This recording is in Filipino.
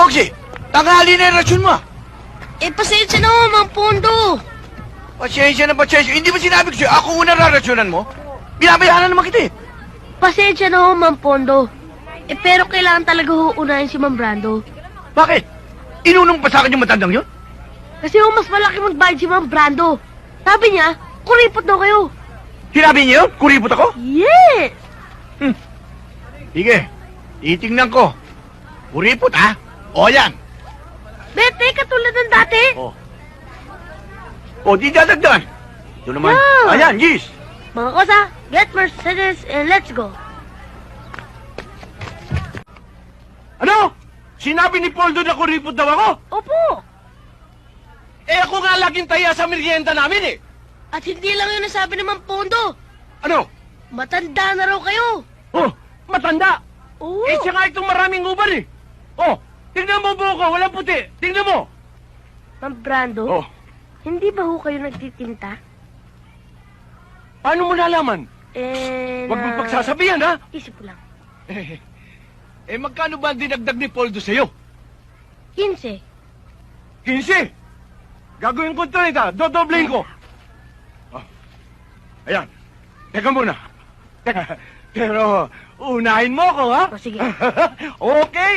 Bogsy, tanghali na yung rasyon mo. Pasensya na ho, Mang Pondo. Pasensya na pasensya. Hindi ba sinabi ko sa'yo, ako una rarasyonan mo? Binabayaran naman kita eh. Pasensya na ho, Mang Pondo. Pero kailangan talaga ho unahin si Mang Brando. Bakit? Inunong pa sa akin yung matandang yun? Kasi ho, mas malaki magbayad si Mang Brando. Sabi niya, kuripot daw kayo. Sinabi niya yun? Kuripot ako? Yes! Sige, titingnan ko. Kuripot ha? O yan. Bete, katulad ng dati. O di dadagdan. Ito naman. Yeah. Ayan, Gis. Mga kosa, get Mercedes and let's go. Ano? Sinabi ni Poldo na kuripot daw ako? Opo. Ako nga laging taya sa merienda namin eh. At hindi lang yun nasabi ni Mang Pondo. Ano? Matanda na raw kayo. Oh, matanda. Oo. Siya nga itong maraming uban eh. Oh, tingnan mo buko, walang puti. Tingnan mo. Mang Brando, Oh, hindi ba ho kayo nagtitinta? paano mo nalaman? Huwag mong Na... pagsasabihan ha. Isip ko lang. Magkano ba ang dinagdag ni Poldo sa'yo? 15. 15. Gagawin ko ito nito. Dodoblein ko. Oh. Ayan. Teka muna. Pero, unahin mo ko, ha? O, sige. Okay.